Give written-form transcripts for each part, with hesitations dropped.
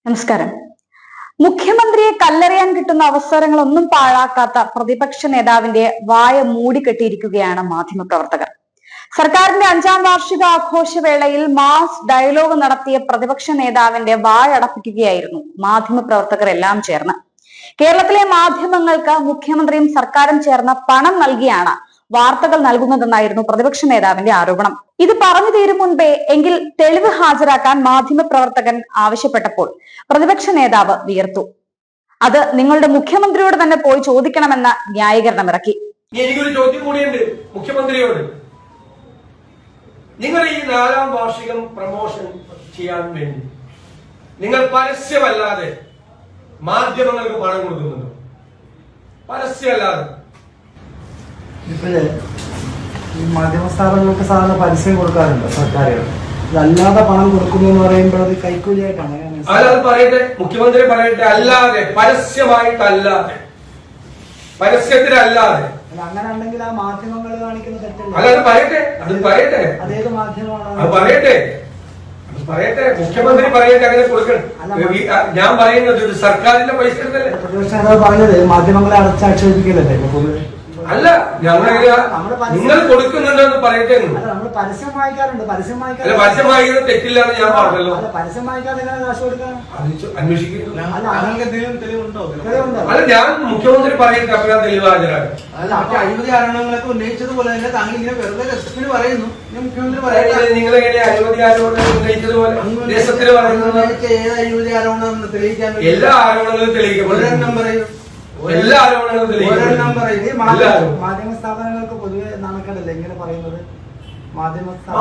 നമസ്കാരം. മുഖ്യമന്ത്രിയെ കല്ലെറിയാൻ കിട്ടുന്ന അവസരങ്ങളൊന്നും പാഴാക്കാത്ത പ്രതിപക്ഷ നേതാവിന്റെ വായ മൂടിക്കെട്ടിയിരിക്കുകയാണ് മാധ്യമപ്രവർത്തകർ. സർക്കാരിന്റെ 5ാം വാർഷിക ആഘോഷവേളയിൽ മാസ് ഡയലോഗ് നടത്തിയ പ്രതിപക്ഷ നേതാവിന്റെ വായടപ്പിക്കുകയായിരുന്നു മാധ്യമപ്രവർത്തകർ എല്ലാം ചേർന്ന്. കേരളത്തിലെ മാധ്യമങ്ങൾക്ക് മുഖ്യമന്ത്രിയും സർക്കാരും ചേർന്ന് പണം നൽകിയാണ് വാർത്തകൾ നൽകുന്നതെന്നായിരുന്നു പ്രതിപക്ഷ നേതാവിന്റെ ആരോപണം. ഇത് പറഞ്ഞു തീരും മുൻപേ എങ്കിൽ തെളിവ് ഹാജരാക്കാൻ മാധ്യമപ്രവർത്തകൻ ആവശ്യപ്പെട്ടപ്പോൾ പ്രതിപക്ഷ നേതാവ് വിയർത്തു. അത് നിങ്ങളുടെ മുഖ്യമന്ത്രിയോട് തന്നെ പോയി ചോദിക്കണമെന്ന ന്യായീകരണം ഇറക്കി. എനിക്കൊരു ചോദ്യം കൂടിയുണ്ട് മുഖ്യമന്ത്രിയോട്. നിങ്ങൾ ഈ 4ാം വാർഷികം പ്രമോഷൻ ചെയ്യാൻ വേണ്ടി നിങ്ങൾ പരസ്യമല്ലാതെ മാധ്യമങ്ങൾക്ക് പണം കൊടുക്കുന്നുണ്ടോ? പരസ്യമല്ലാതെ ഇപ്പോഴേ ഈ മാധ്യമ സ്ഥാപനങ്ങൾക്ക് സാധാരണ പരസ്യം കൊടുക്കാറുണ്ട് സർക്കാരുകൾ. അതല്ലാതെ പണം കൊടുക്കുന്നു എന്ന് പറയുമ്പോൾ അത് കൈക്കൂലിയായിട്ടാണ്. അത് പറയട്ടെ, മുഖ്യമന്ത്രി പറയട്ടെ. അല്ലാതെ, പരസ്യമായിട്ടല്ലാതെ, പരസ്യത്തിലല്ലാതെ. അങ്ങനെ ഉണ്ടെങ്കിൽ ആ മാധ്യമങ്ങൾ കാണിക്കുന്ന തെറ്റല്ല. അല്ല, അത് പറയട്ടെ, അത് പറയട്ടെ. അതേത് മാധ്യമമാണ്? അത് പറയട്ടെ, അത് പറയട്ടെ. മുഖ്യമന്ത്രി പറയട്ടെ, അങ്ങനെ കൊടുക്കണം. ഞാൻ പറയുന്നത് ഇത് സർക്കാരിന്റെ പൈസ എടുത്തല്ലേ. പ്രതിപക്ഷ നേതാവ് പറഞ്ഞത് മാധ്യമങ്ങളെ അടച്ചാക്ഷേപിക്കലല്ലേ പൊതുവെ? അല്ല, നിങ്ങൾ കൊടുക്കുന്നുണ്ടോ എന്ന് പറയട്ടെ. നമ്മൾ പരസ്യം വായിക്കാറുണ്ട്. പരസ്യം വായിക്കുന്നത് തെറ്റില്ല എന്ന് ഞാൻ പറഞ്ഞല്ലോ. പരസ്യം വായിക്കാതെ കാശ് കൊടുക്കണം അന്വേഷിക്കുന്നു. തെളിവുണ്ടോ? അല്ല, ഞാൻ മുഖ്യമന്ത്രി പറയട്ടെ, അപ്പോൾ ഞാൻ തെളിവ് ഹാജരാണ്. അല്ല, മറ്റേ അഴിമതി ആരോപണങ്ങളൊക്കെ ഉന്നയിച്ചതുപോലെ തന്നെ താങ്കൾ ഇങ്ങനെ വെറുതെ രസത്തിന് പറയുന്നു. മുഖ്യമന്ത്രി പറയട്ടെ, നിങ്ങൾ എങ്ങനെ അഴിമതി ആരോപണം ഉന്നയിച്ചതുപോലെ ദേശത്തിന് പറയുന്നത്? ഏത് അഴിമതി ആരോപണം തെളിയിക്കാൻ? എല്ലാ ആരോപണങ്ങളും തെളിയിക്കപ്പെടും. ഒരെണ്ണം പറയൂ. എല്ലാ ആരോപണങ്ങളും തെളിയിക്കപ്പെടും. മാധ്യമ സ്ഥാപനങ്ങൾക്ക് പൊതുവെ നാണക്കേടല്ലേ ഇങ്ങനെ പറയുന്നത്?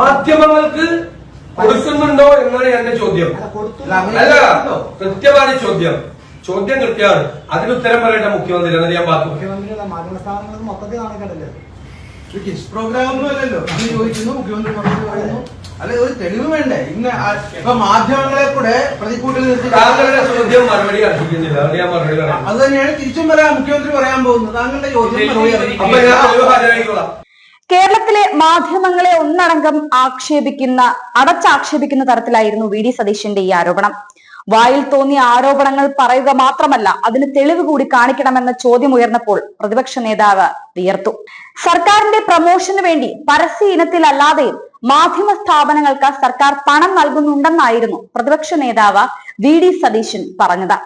മാധ്യമങ്ങൾക്ക് കൊടുക്കുന്നുണ്ടോ എന്നാണ് എന്റെ ചോദ്യം. അല്ല, കൃത്യമാണ് ചോദ്യം. ചോദ്യം കൃത്യമാണ്. അതിന് ഉത്തരം പറയട്ടെ മുഖ്യമന്ത്രി. എന്നത് ഞാൻ പറഞ്ഞു. മുഖ്യമന്ത്രി മാധ്യമ സ്ഥാപനങ്ങൾക്ക് മൊത്തത്തിൽ നാണക്കേടല്ലേ? കിസ് പ്രോഗ്രാം ഒന്നും അല്ലല്ലോ. അന്ന് ചോദിക്കുന്നു, മുഖ്യമന്ത്രി പറയുന്നു. അല്ലെ, ഒരു തെളിവ് വേണ്ടേ? ഇന്ന് ഇപ്പൊ മാധ്യമങ്ങളെ കൂടെ പ്രതിക്കൂട്ടിൽ നിർത്തി താങ്കളുടെ ചോദ്യം മറുപടി അർഹിക്കുന്നില്ല. അത് ഞാൻ മറുപടി പറയാം. അത് തന്നെയാണ് തിരിച്ചും പറയാം മുഖ്യമന്ത്രി പറയാൻ പോകുന്നത്. താങ്കളുടെ ചോദ്യം അപ്പൊ ഞാൻ തെളിവ് ഹാജരാക്കിക്കോളാം. കേരളത്തിലെ മാധ്യമങ്ങളെ ഒന്നടങ്കം അടച്ചാക്ഷേപിക്കുന്ന തരത്തിലായിരുന്നു വി ഡി സതീശന്റെ ഈ ആരോപണം. വായിൽ തോന്നിയ ആരോപണങ്ങൾ പറയുക മാത്രമല്ല, അതിന് തെളിവ് കൂടി കാണിക്കണമെന്ന ചോദ്യം ഉയർന്നപ്പോൾ പ്രതിപക്ഷ നേതാവ് വിയർത്തു. സർക്കാരിന്റെ പ്രമോഷന് വേണ്ടി പരസ്യ ഇനത്തിലല്ലാതെയും മാധ്യമ സ്ഥാപനങ്ങൾക്ക് സർക്കാർ പണം നൽകുന്നുണ്ടെന്നായിരുന്നു പ്രതിപക്ഷ നേതാവ് വി ഡി സതീശൻ പറഞ്ഞത്.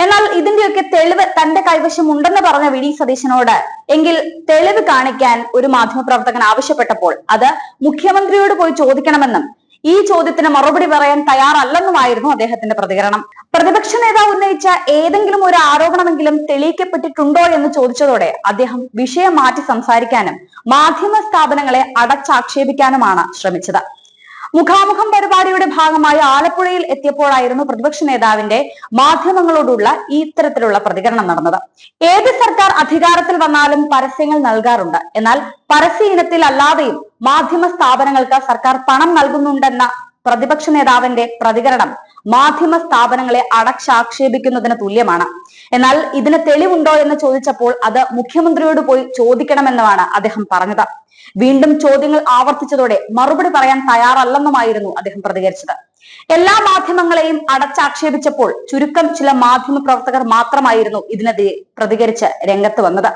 എന്നാൽ ഇതിന്റെയൊക്കെ തെളിവ് തന്റെ കൈവശം ഉണ്ടെന്ന് പറഞ്ഞ വി ഡി സതീശനോട് എങ്കിൽ തെളിവ് കാണിക്കാൻ ഒരു മാധ്യമപ്രവർത്തകൻ ആവശ്യപ്പെട്ടപ്പോൾ അത് മുഖ്യമന്ത്രിയോട് പോയി ചോദിക്കണമെന്നും ഈ ചോദ്യത്തിന് മറുപടി പറയാൻ തയ്യാറല്ലെന്നുമായിരുന്നു അദ്ദേഹത്തിന്റെ പ്രതികരണം. പ്രതിപക്ഷ നേതാവ് ഉന്നയിച്ച ഏതെങ്കിലും ഒരു ആരോപണമെങ്കിലും തെളിയിക്കപ്പെട്ടിട്ടുണ്ടോ എന്ന് ചോദിച്ചതോടെ അദ്ദേഹം വിഷയം മാറ്റി സംസാരിക്കാനും മാധ്യമ സ്ഥാപനങ്ങളെ അടച്ചാക്ഷേപിക്കാനുമാണ് ശ്രമിച്ചത്. മുഖാമുഖം പരിപാടിയുടെ ഭാഗമായി ആലപ്പുഴയിൽ എത്തിയപ്പോഴായിരുന്നു പ്രതിപക്ഷ നേതാവിന്റെ മാധ്യമങ്ങളോടുള്ള ഇത്തരത്തിലുള്ള പ്രതികരണം നടന്നത്. ഏത് സർക്കാർ അധികാരത്തിൽ വന്നാലും പരസ്യങ്ങൾ നൽകാറുണ്ട്. എന്നാൽ പരസ്യ ഇനത്തിൽ അല്ലാതെയും മാധ്യമ സ്ഥാപനങ്ങൾക്ക് സർക്കാർ പണം നൽകുന്നുണ്ടെന്ന പ്രതിപക്ഷ നേതാവിന്റെ പ്രതികരണം മാധ്യമ സ്ഥാപനങ്ങളെ അടച്ചാക്ഷേപിക്കുന്നതിന് തുല്യമാണ്. എന്നാൽ ഇതിന് തെളിവുണ്ടോ എന്ന് ചോദിച്ചപ്പോൾ അത് മുഖ്യമന്ത്രിയോട് പോയി ചോദിക്കണമെന്നുമാണ് അദ്ദേഹം പറഞ്ഞത്. വീണ്ടും ചോദ്യങ്ങൾ ആവർത്തിച്ചതോടെ മറുപടി പറയാൻ തയ്യാറല്ലെന്നുമായിരുന്നു അദ്ദേഹം പ്രതികരിച്ചത്. എല്ലാ മാധ്യമങ്ങളെയും അടച്ചാക്ഷേപിച്ചപ്പോൾ ചുരുക്കം ചില മാധ്യമ പ്രവർത്തകർ മാത്രമായിരുന്നു ഇതിനെതിരെ പ്രതികരിച്ച് രംഗത്ത് വന്നത്.